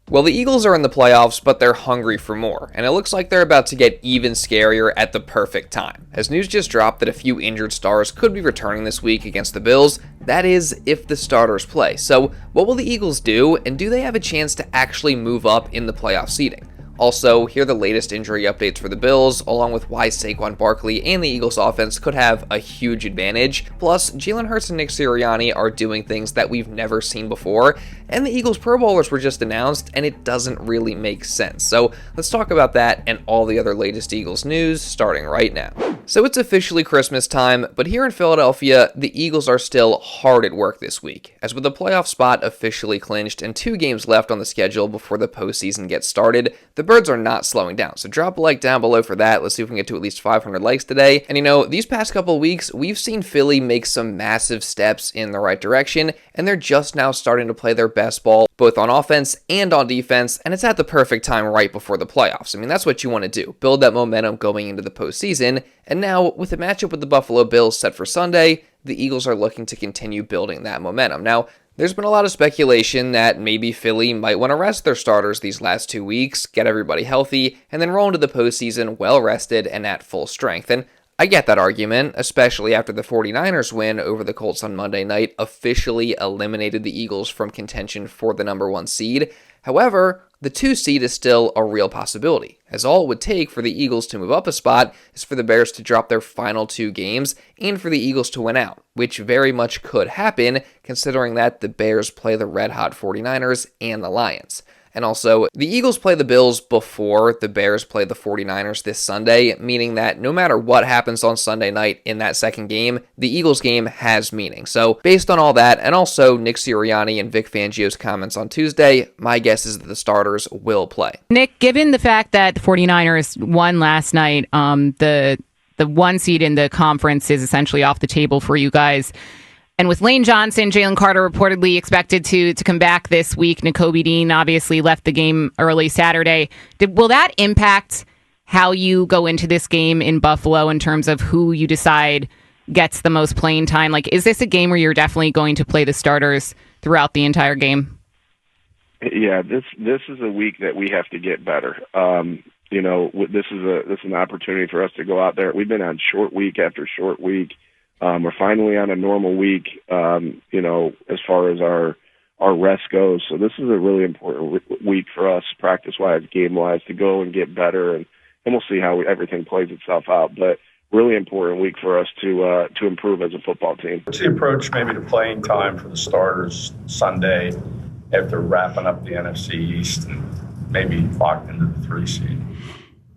Well, the Eagles are in the playoffs, but they're hungry for more, and it looks like they're about to get even scarier at the perfect time, as news just dropped that a few injured stars could be returning this week against the Bills. That is, if the starters play. So, what will the Eagles do, and do they have a chance to actually move up in the playoff seeding? Also, here are the latest injury updates for the Bills, along with why Saquon Barkley and the Eagles offense could have a huge advantage. Plus, Jalen Hurts and Nick Sirianni are doing things that we've never seen before, and the Eagles Pro Bowlers were just announced, and it doesn't really make sense. So let's talk about that and all the other latest Eagles news, starting right now. So it's officially Christmas time, but here in Philadelphia, the Eagles are still hard at work this week, as with the playoff spot officially clinched and 2 games left on the schedule before the postseason gets started, the Birds are not slowing down. So drop a like down below for that. Let's see if we can get to at least 500 likes today. And these past couple of weeks, we've seen Philly make some massive steps in the right direction, and they're just now starting to play their best ball, both on offense and on defense, and it's at the perfect time right before the playoffs. I mean, that's what you want to do. Build that momentum going into the postseason. And now, with the matchup with the Buffalo Bills set for Sunday, the Eagles are looking to continue building that momentum. Now, there's been a lot of speculation that maybe Philly might want to rest their starters these last 2 weeks, get everybody healthy, and then roll into the postseason well-rested and at full strength. And I get that argument, especially after the 49ers win over the Colts on Monday night officially eliminated the Eagles from contention for the number 1 seed. However, the 2 seed is still a real possibility, as all it would take for the Eagles to move up a spot is for the Bears to drop their final 2 games and for the Eagles to win out, which very much could happen considering that the Bears play the red-hot 49ers and the Lions. And also, the Eagles play the Bills before the Bears play the 49ers this Sunday, meaning that no matter what happens on Sunday night in that second game, the Eagles game has meaning. So, based on all that, and also Nick Sirianni and Vic Fangio's comments on Tuesday, my guess is that the starters will play. Nick, given the fact that the 49ers won last night, the 1 seed in the conference is essentially off the table for you guys. And with Lane Johnson, Jalen Carter reportedly expected to come back this week. Nakobe Dean obviously left the game early Saturday. Will that impact how you go into this game in Buffalo in terms of who you decide gets the most playing time? Like, is this a game where you're definitely going to play the starters throughout the entire game? Yeah, this is a week that we have to get better. This is an opportunity for us to go out there. We've been on short week after short week. We're finally on a normal week, as far as our rest goes. So this is a really important week for us, practice-wise, game-wise, to go and get better, and we'll see how everything plays itself out. But really important week for us to improve as a football team. What's the approach maybe to playing time for the starters Sunday after wrapping up the NFC East and maybe locked into the 3 seed?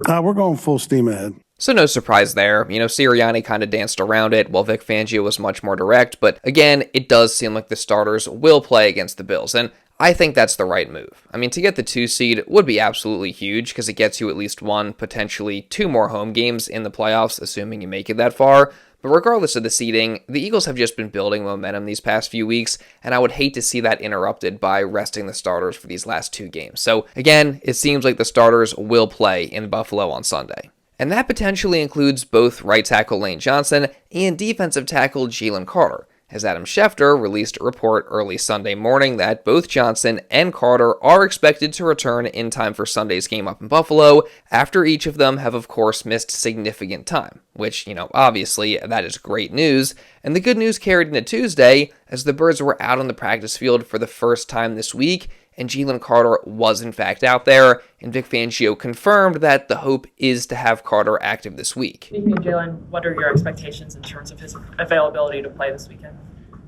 We're going full steam ahead. So no surprise there. Sirianni kind of danced around it while Vic Fangio was much more direct. But again, it does seem like the starters will play against the Bills. And I think that's the right move. I mean, to get the 2 seed would be absolutely huge because it gets you at least 1, potentially 2 more home games in the playoffs, assuming you make it that far. But regardless of the seeding, the Eagles have just been building momentum these past few weeks, and I would hate to see that interrupted by resting the starters for these last 2 games. So again, it seems like the starters will play in Buffalo on Sunday. And that potentially includes both right tackle Lane Johnson and defensive tackle Jalen Carter, as Adam Schefter released a report early Sunday morning that both Johnson and Carter are expected to return in time for Sunday's game up in Buffalo, after each of them have of course missed significant time, which, obviously that is great news. And the good news carried into Tuesday, as the Birds were out on the practice field for the first time this week, and Jalen Carter was in fact out there, and Vic Fangio confirmed that the hope is to have Carter active this week. Speaking of Jalen, what are your expectations in terms of his availability to play this weekend?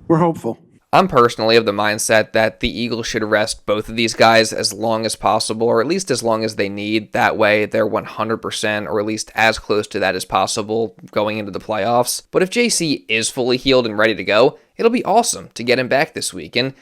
We're hopeful. I'm personally of the mindset that the Eagles should rest both of these guys as long as possible, or at least as long as they need. That way they're 100%, or at least as close to that as possible going into the playoffs. But if JC is fully healed and ready to go, it'll be awesome to get him back this week. And,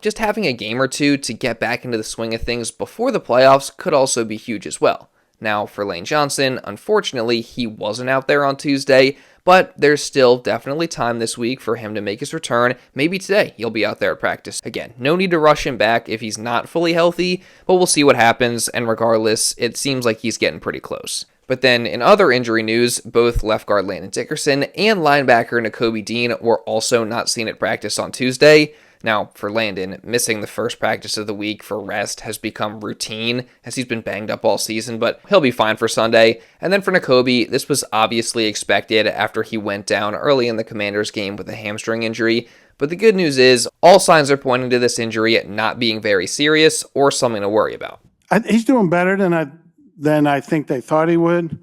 just having a game or 2 to get back into the swing of things before the playoffs could also be huge as well. Now, for Lane Johnson, unfortunately, he wasn't out there on Tuesday, but there's still definitely time this week for him to make his return. Maybe today he'll be out there at practice. Again, no need to rush him back if he's not fully healthy, but we'll see what happens, and regardless, it seems like he's getting pretty close. But then in other injury news, both left guard Landon Dickerson and linebacker Nakobe Dean were also not seen at practice on Tuesday. Now, for Landon, missing the first practice of the week for rest has become routine as he's been banged up all season, but he'll be fine for Sunday. And then for Nakobe, this was obviously expected after he went down early in the Commanders game with a hamstring injury. But the good news is, all signs are pointing to this injury not being very serious or something to worry about. He's doing better than I think they thought he would.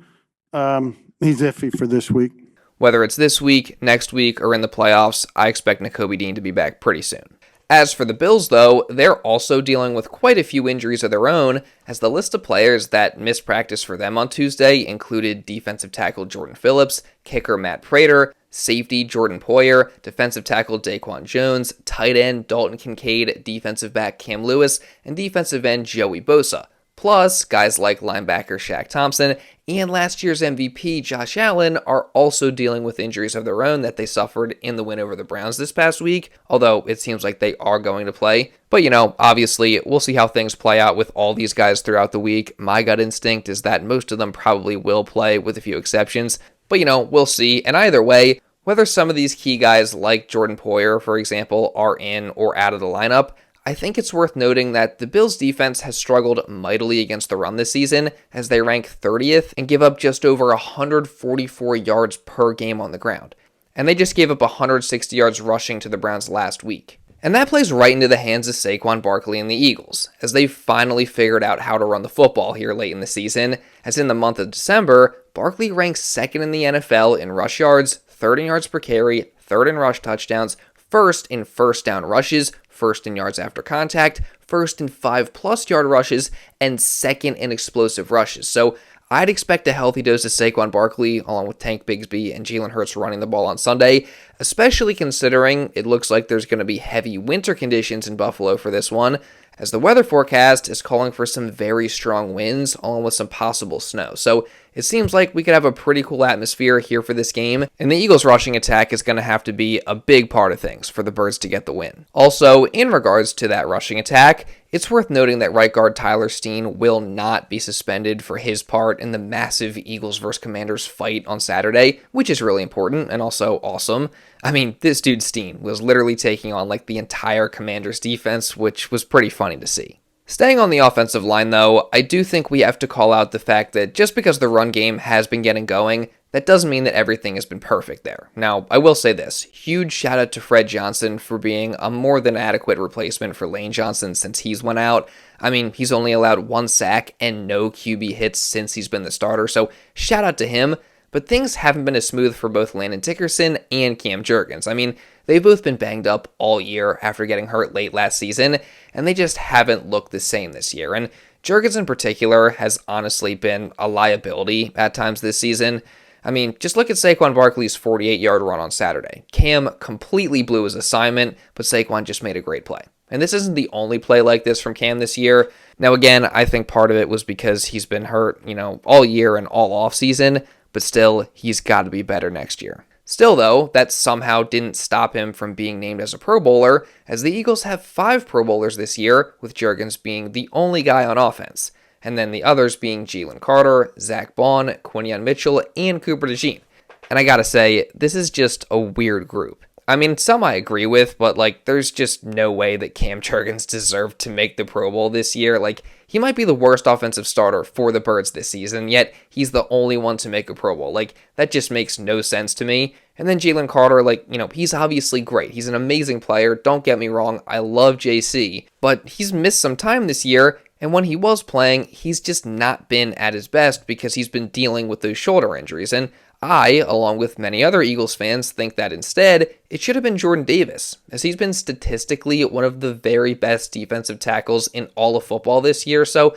He's iffy for this week. Whether it's this week, next week, or in the playoffs, I expect Nakobe Dean to be back pretty soon. As for the Bills, though, they're also dealing with quite a few injuries of their own, as the list of players that missed practice for them on Tuesday included defensive tackle Jordan Phillips, kicker Matt Prater, safety Jordan Poyer, defensive tackle Daquan Jones, tight end Dalton Kincaid, defensive back Cam Lewis, and defensive end Joey Bosa. Plus, guys like linebacker Shaq Thompson and last year's MVP Josh Allen are also dealing with injuries of their own that they suffered in the win over the Browns this past week, although it seems like they are going to play. But, obviously, we'll see how things play out with all these guys throughout the week. My gut instinct is that most of them probably will play, with a few exceptions. But, we'll see. And either way, whether some of these key guys like Jordan Poyer, for example, are in or out of the lineup, I think it's worth noting that the Bills' defense has struggled mightily against the run this season, as they rank 30th and give up just over 144 yards per game on the ground. And they just gave up 160 yards rushing to the Browns last week. And that plays right into the hands of Saquon Barkley and the Eagles, as they've finally figured out how to run the football here late in the season, as in the month of December, Barkley ranks second in the NFL in rush yards, third in yards per carry, third in rush touchdowns, first in first down rushes, first in yards after contact, first in 5+ yard rushes, and second in explosive rushes. So I'd expect a healthy dose of Saquon Barkley, along with Tank Bigsby and Jalen Hurts running the ball on Sunday, especially considering it looks like there's going to be heavy winter conditions in Buffalo for this one, as the weather forecast is calling for some very strong winds, along with some possible snow. So it seems like we could have a pretty cool atmosphere here for this game, and the Eagles' rushing attack is going to have to be a big part of things for the Birds to get the win. Also, in regards to that rushing attack, it's worth noting that right guard Tyler Steen will not be suspended for his part in the massive Eagles vs. Commanders fight on Saturday, which is really important and also awesome. I mean, this dude Steen was literally taking on the entire Commanders defense, which was pretty funny to see. Staying on the offensive line, though, I do think we have to call out the fact that just because the run game has been getting going, that doesn't mean that everything has been perfect there. Now, I will say this, huge shout out to Fred Johnson for being a more than adequate replacement for Lane Johnson since he's went out. I mean, he's only allowed 1 sack and no QB hits since he's been the starter, so shout out to him. But things haven't been as smooth for both Landon Dickerson and Cam Jurgens. I mean, they've both been banged up all year after getting hurt late last season, and they just haven't looked the same this year. And Jurgens in particular has honestly been a liability at times this season. I mean, just look at Saquon Barkley's 48-yard run on Saturday. Cam completely blew his assignment, but Saquon just made a great play. And this isn't the only play like this from Cam this year. Now, again, I think part of it was because he's been hurt, all year and all offseason, but still, he's got to be better next year. Still, though, that somehow didn't stop him from being named as a Pro Bowler, as the Eagles have 5 Pro Bowlers this year, with Jurgens being the only guy on offense, and then the others being Jalen Carter, Zach Bond, Quinyon Mitchell, and Cooper DeJean. And I gotta say, this is just a weird group. I mean, some I agree with, but there's just no way that Cam Jurgens deserved to make the Pro Bowl this year. He might be the worst offensive starter for the Birds this season, yet he's the only one to make a Pro Bowl. That just makes no sense to me. And then Jalen Carter, he's obviously great. He's an amazing player. Don't get me wrong. I love JC, but he's missed some time this year. And when he was playing, he's just not been at his best because he's been dealing with those shoulder injuries. And I, along with many other Eagles fans, think that instead, it should have been Jordan Davis, as he's been statistically one of the very best defensive tackles in all of football this year. So,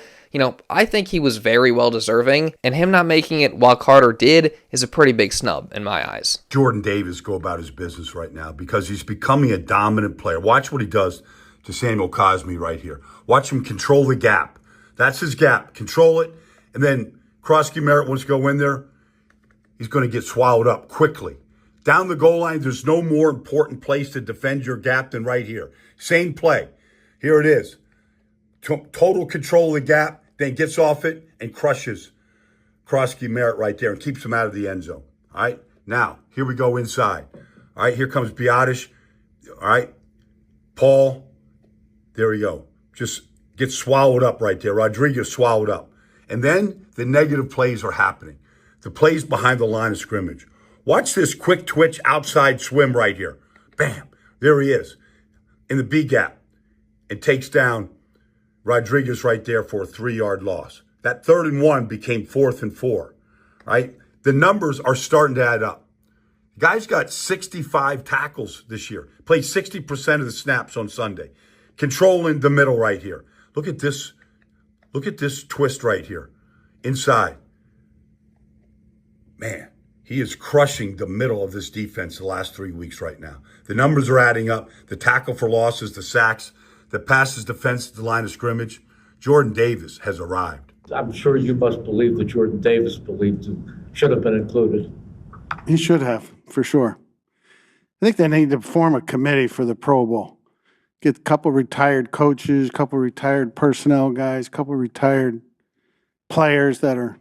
I think he was very well deserving, and him not making it while Carter did is a pretty big snub in my eyes. Jordan Davis go about his business right now because he's becoming a dominant player. Watch what he does to Samuel Cosme right here. Watch him control the gap. That's his gap. Control it, and then Krosky Merritt wants to go in there. He's going to get swallowed up quickly. Down the goal line, there's no more important place to defend your gap than right here. Same play. Here it is. Total control of the gap, then gets off it and crushes Krosky Merritt right there and keeps him out of the end zone. All right? Now, here we go inside. All right, here comes Biotish. All right? Paul, there we go. Just gets swallowed up right there. Rodriguez swallowed up. And then the negative plays are happening. The plays behind the line of scrimmage. Watch this quick twitch outside swim right here. Bam. There he is in the B gap and takes down Rodriguez right there for a 3-yard loss. That 3rd and 1 became 4th and 4, right? The numbers are starting to add up. The guy's got 65 tackles this year. Played 60% of the snaps on Sunday. Controlling the middle right here. Look at this. Look at this twist right here. Inside. Man, he is crushing the middle of this defense the last 3 weeks right now. The numbers are adding up. The tackle for losses, the sacks, the passes defense at the line of scrimmage. Jordan Davis has arrived. I'm sure you must believe that Jordan Davis should have been included. He should have, for sure. I think they need to form a committee for the Pro Bowl. Get a couple retired coaches, a couple retired personnel guys, a couple retired players that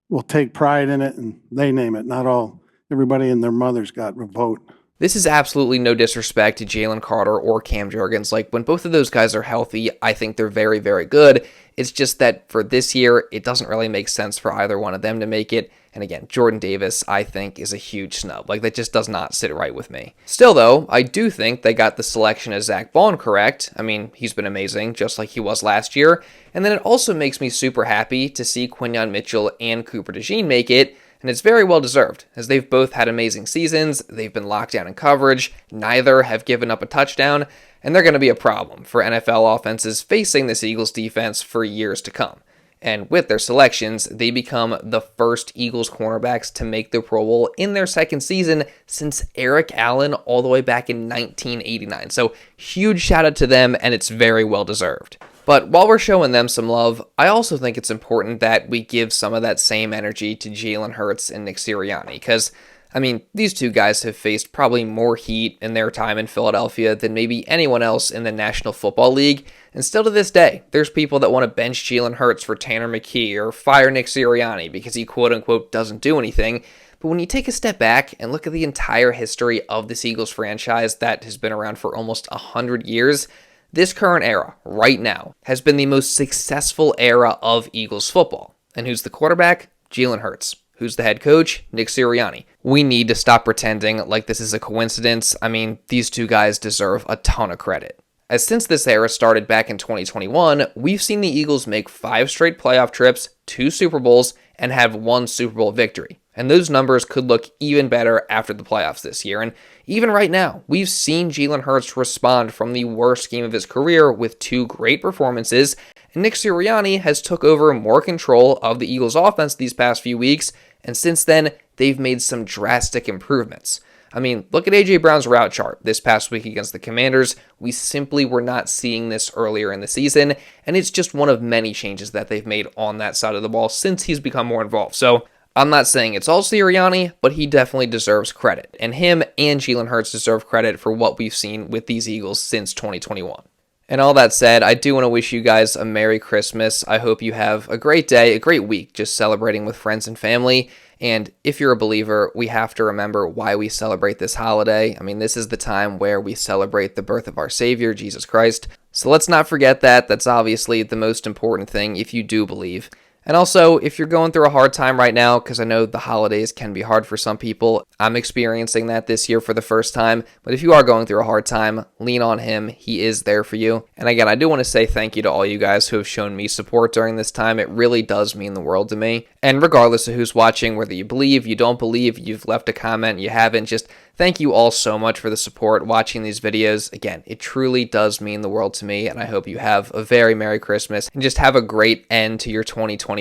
will take pride in it, and they name it. Not everybody and their mother's got a vote. This is absolutely no disrespect to Jalen Carter or Cam Jurgens. Like, when both of those guys are healthy, I think they're very, very good. It's just that for this year, it doesn't really make sense for either one of them to make it. And again, Jordan Davis, I think, is a huge snub. Like, that just does not sit right with me. Still, though, I do think they got the selection of Zach Bond correct. I mean, he's been amazing, just like he was last year. And then it also makes me super happy to see Quinyon Mitchell and Cooper DeJean make it. And it's very well deserved, as they've both had amazing seasons, they've been locked down in coverage, neither have given up a touchdown, and they're going to be a problem for NFL offenses facing this Eagles defense for years to come. And with their selections, they become the first Eagles cornerbacks to make the Pro Bowl in their second season since Eric Allen all the way back in 1989. So huge shout out to them, and it's very well deserved. But while we're showing them some love, I also think it's important that we give some of that same energy to Jalen Hurts and Nick Sirianni, because, I mean, these two guys have faced probably more heat in their time in Philadelphia than maybe anyone else in the National Football League, and still to this day, there's people that want to bench Jalen Hurts for Tanner McKee or fire Nick Sirianni because he quote-unquote doesn't do anything. But when you take a step back and look at the entire history of this Eagles franchise that has been around for almost 100 years, this current era, right now, has been the most successful era of Eagles football. And who's the quarterback? Jalen Hurts. Who's the head coach? Nick Sirianni. We need to stop pretending like this is a coincidence. I mean, these two guys deserve a ton of credit. As since this era started back in 2021, we've seen the Eagles make 5 straight playoff trips, 2 Super Bowls, and have 1 Super Bowl victory. And those numbers could look even better after the playoffs this year. And even right now, we've seen Jalen Hurts respond from the worst game of his career with 2 great performances, and Nick Sirianni has took over more control of the Eagles offense these past few weeks, and since then, they've made some drastic improvements. I mean, look at A.J. Brown's route chart this past week against the Commanders. We simply were not seeing this earlier in the season, and it's just one of many changes that they've made on that side of the ball since he's become more involved. So I'm not saying it's all Sirianni, but he definitely deserves credit, and him and Jalen Hurts deserve credit for what we've seen with these Eagles since 2021. And all that said, I do want to wish you guys a Merry Christmas. I hope you have a great day, a great week, just celebrating with friends and family. And if you're a believer, we have to remember why we celebrate this holiday. I mean, this is the time where we celebrate the birth of our Savior, Jesus Christ. So let's not forget that. That's obviously the most important thing if you do believe. And also, if you're going through a hard time right now, because I know the holidays can be hard for some people, I'm experiencing that this year for the first time, but if you are going through a hard time, lean on him. He is there for you. And again, I do want to say thank you to all you guys who have shown me support during this time. It really does mean the world to me. And regardless of who's watching, whether you believe, you don't believe, you've left a comment, you haven't, just thank you all so much for the support watching these videos. Again, it truly does mean the world to me, and I hope you have a very Merry Christmas and just have a great end to your 2025.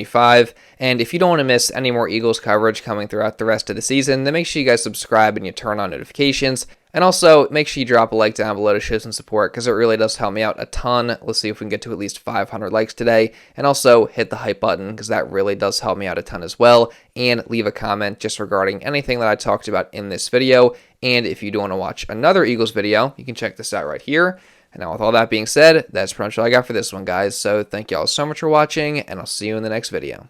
And if you don't want to miss any more Eagles coverage coming throughout the rest of the season, then make sure you guys subscribe and you turn on notifications. And also, make sure you drop a like down below to show some support, because it really does help me out a ton. Let's see if we can get to at least 500 likes today. And also, hit the hype button, because that really does help me out a ton as well. And leave a comment just regarding anything that I talked about in this video. And if you do want to watch another Eagles video, you can check this out right here. And now with all that being said, that's pretty much all I got for this one, guys. So thank you all so much for watching, and I'll see you in the next video.